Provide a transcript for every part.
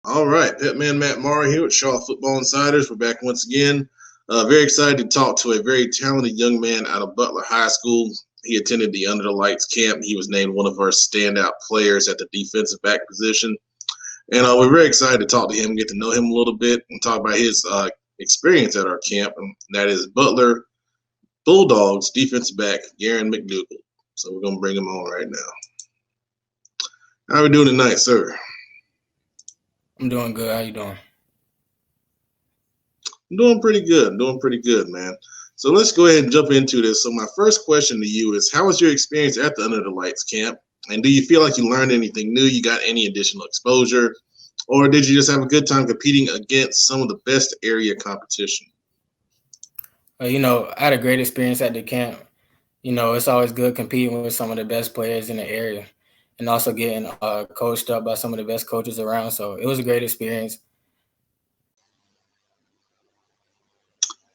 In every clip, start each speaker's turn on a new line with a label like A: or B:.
A: All right, Hitman Matt Mara here with Charlotte Football Insiders. We're back once again. Very excited to talk to a very talented young man out of Butler High School. He attended the Under the Lights camp. He was named one of our standout players at the defensive back position. And we're very excited to talk to him, get to know him a little bit, and talk about his experience at our camp. And that is Butler Bulldogs defensive back Garyn McDougald. So we're going to bring him on right now. How are we doing tonight, sir?
B: I'm doing good. How you doing?
A: I'm doing pretty good, man. So let's go ahead and jump into this. So my first question to you is, how was your experience at the Under the Lights camp? And do you feel like you learned anything new? You got any additional exposure? Or did you just have a good time competing against some of the best area competition?
B: I had a great experience at the camp. It's always good competing with some of the best players in the area and also getting coached up by some of the best coaches around. So it was a great experience.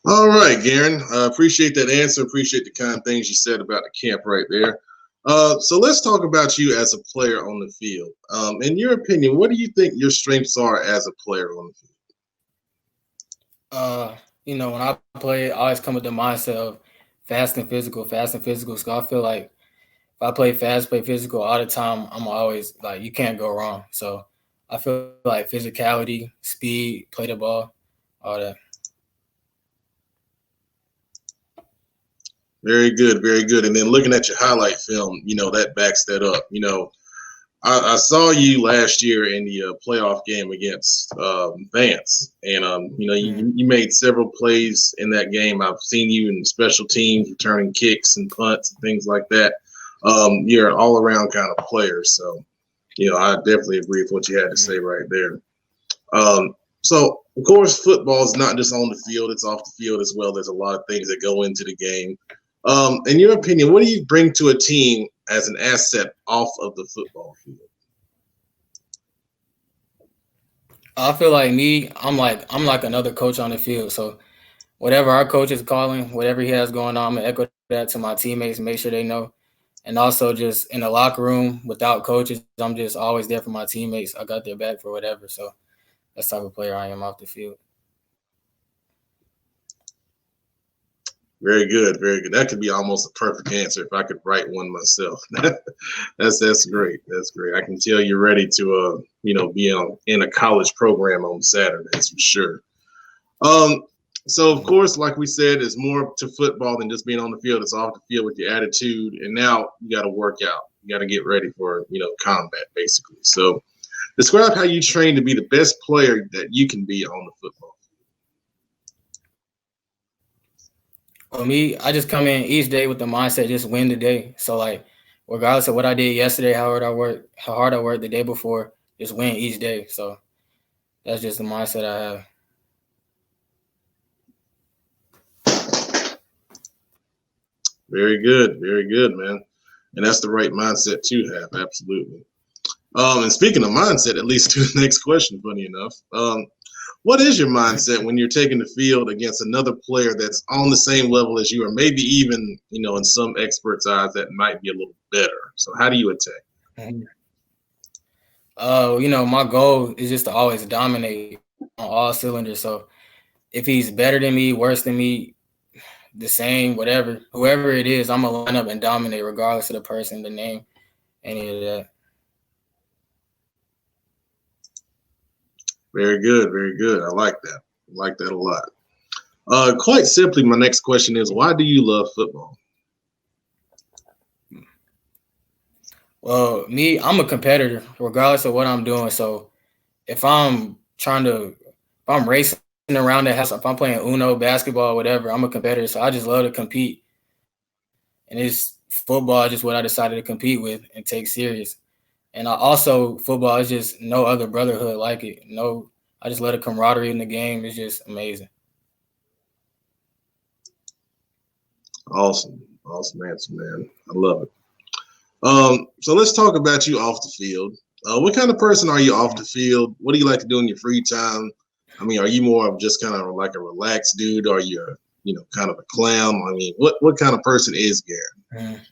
A: All right, Garyn. Appreciate that answer. Appreciate the kind things you said about the camp right there. So let's talk about you as a player on the field. In your opinion, what do you think your strengths are as a player on the
B: field? When I play, I always come with the mindset of fast and physical. So I feel like if I play fast, play physical all the time, I'm always like, you can't go wrong. So I feel like physicality, speed, play the ball, all that.
A: Very good, very good. And then looking at your highlight film, that backs that up. I saw you last year in the playoff game against Vance, and you made several plays in that game. I've seen you in special teams, returning kicks and punts and things like that. You're an all-around kind of player, so I definitely agree with what you had to say right there. So of course, football is not just on the field; it's off the field as well. There's a lot of things that go into the game. In your opinion, what do you bring to a team as an asset off of the football field?
B: I feel like I'm like another coach on the field. So whatever our coach is calling, whatever he has going on, I'm gonna echo that to my teammates, make sure they know. And also just in the locker room without coaches, I'm just always there for my teammates. I got their back for whatever. So that's the type of player I am off the field.
A: Very good, very good. That could be almost a perfect answer if I could write one myself. That's great. That's great. I can tell you're ready to be in a college program on Saturdays for sure. So of course, like we said, it's more to football than just being on the field. It's off the field with your attitude, and now you got to work out. You got to get ready for combat basically. So describe how you train to be the best player that you can be on the football.
B: For me, I just come in each day with the mindset just win the day. So like, regardless of what I did yesterday, how hard I worked the day before, just win each day. So that's just the mindset I
A: have. Very good, man. And that's the right mindset to have, absolutely. And speaking of mindset, at least to the next question, funny enough. What is your mindset when you're taking the field against another player that's on the same level as you, or maybe even, in some experts' eyes, that might be a little better? So how do you attack?
B: My goal is just to always dominate on all cylinders. So if he's better than me, worse than me, the same, whatever, whoever it is, I'm going to line up and dominate regardless of the person, the name, any of that.
A: Very good, very good. I like that. I like that a lot. Quite simply, my next question is, why do you love football?
B: Well, I'm a competitor regardless of what I'm doing. So if I'm racing around the house, if I'm playing Uno, basketball, whatever, I'm a competitor. So I just love to compete. And it's football just what I decided to compete with and take serious. And football is just no other brotherhood like it. I just love the camaraderie in the game. It's just amazing.
A: Awesome answer, man. I love it. So let's talk about you off the field. What kind of person are you off the field? What do you like to do in your free time? I mean, are you more of just kind of like a relaxed dude? Or are you, kind of a clown? I mean, what kind of person is Garyn?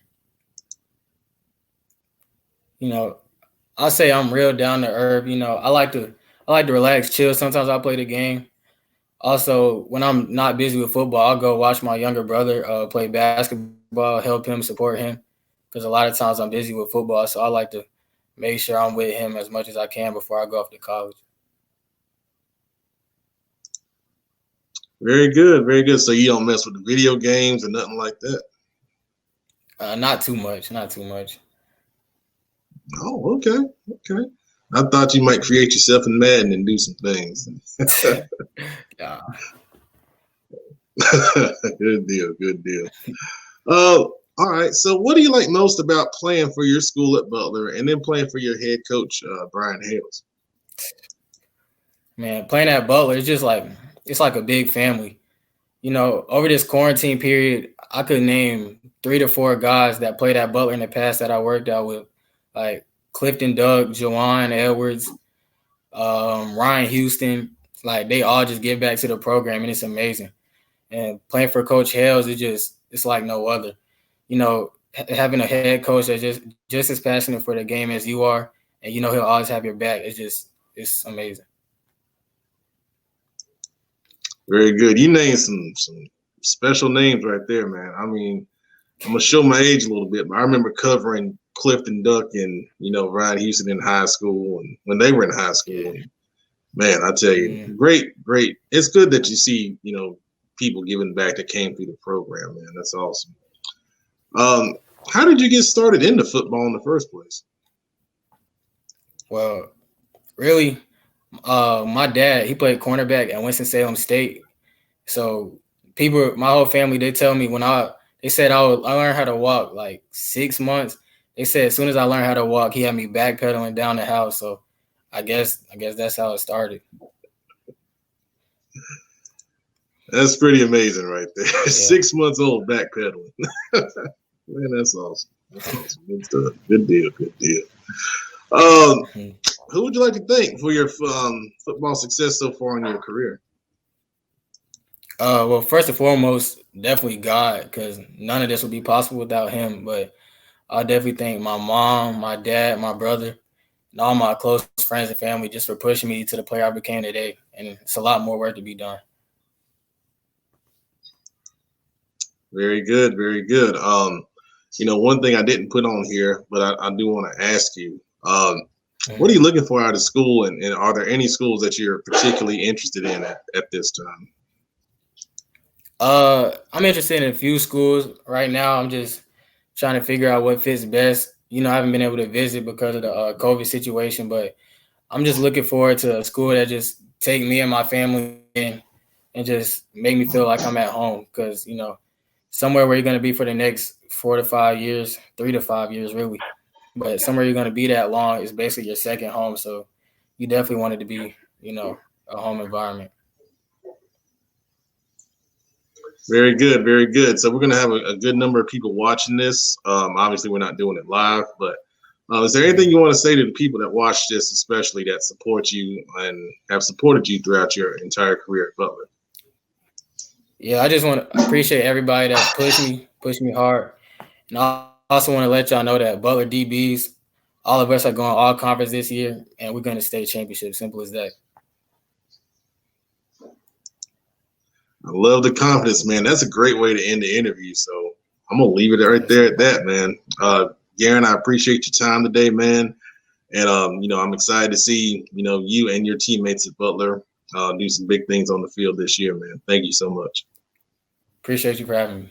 B: I'll say I'm real down to earth. I like to I like to relax, chill. Sometimes I play the game. Also, when I'm not busy with football, I'll go watch my younger brother play basketball, help him, support him. Because a lot of times I'm busy with football, so I like to make sure I'm with him as much as I can before I go off to college.
A: Very good, very good. So you don't mess with the video games or nothing like that?
B: Not too much, not too much.
A: Oh, okay, okay. I thought you might create yourself in Madden and do some things.
B: Yeah.
A: Good deal, good deal. All right. So, what do you like most about playing for your school at Butler and then playing for your head coach, Brian Hales?
B: Man, playing at Butler, it's like a big family. You know, over this quarantine period, I could name 3 to 4 guys that played at Butler in the past that I worked out with, like Clifton Doug, Jawan Edwards, Ryan Houston. Like they all just give back to the program, and it's amazing. And playing for Coach Hales, it's like no other. You know, having a head coach that's just as passionate for the game as you are, and you know he'll always have your back. It's amazing.
A: Very good. You named some special names right there, man. I mean, I'm gonna show my age a little bit, but I remember covering Clifton Duck and Ryan Houston in high school, and when they were in high school.
B: Yeah.
A: And, man, I tell you, great. It's good that you see people giving back that came through the program, man. That's awesome. How did you get started into football in the first place?
B: Well, really, my dad, he played cornerback at Winston-Salem State. So my whole family, they tell me they said I learned how to walk like 6 months. They said as soon as I learned how to walk, he had me backpedaling down the house. So I guess that's how it started.
A: That's pretty amazing right there.
B: Yeah.
A: 6 months old backpedaling. Man, that's awesome. That's awesome. Good stuff. Good deal. Good deal. Who would you like to thank for your football success so far in your career?
B: Well, first and foremost, definitely God, because none of this would be possible without him. But I'll definitely thank my mom, my dad, my brother, and all my close friends and family just for pushing me to the player I became today. And it's a lot more work to be done.
A: Very good. Very good. One thing I didn't put on here, but I do want to ask you, what are you looking for out of school? And are there any schools that you're particularly interested in at this time?
B: I'm interested in a few schools right now. I'm just trying to figure out what fits best. I haven't been able to visit because of the COVID situation, but I'm just looking forward to a school that just take me and my family in and just make me feel like I'm at home. Because, somewhere where you're going to be for the next 4 to 5 years, 3 to 5 years, really. But somewhere you're going to be that long is basically your second home. So you definitely want it to be, a home environment.
A: Very good, very good. So we're going to have a good number of people watching this. Obviously, we're not doing it live, but is there anything you want to say to the people that watch this, especially that support you and have supported you throughout your entire career at Butler?
B: Yeah, I just want to appreciate everybody that pushed me hard. And I also want to let y'all know that Butler DBs, all of us are going all conference this year, and we're going to state championship. Simple as that.
A: I love the confidence, man. That's a great way to end the interview. So I'm going to leave it right there at that, man. Garyn, I appreciate your time today, man. And, I'm excited to see, you and your teammates at Butler do some big things on the field this year, man. Thank you so much.
B: Appreciate you for having me.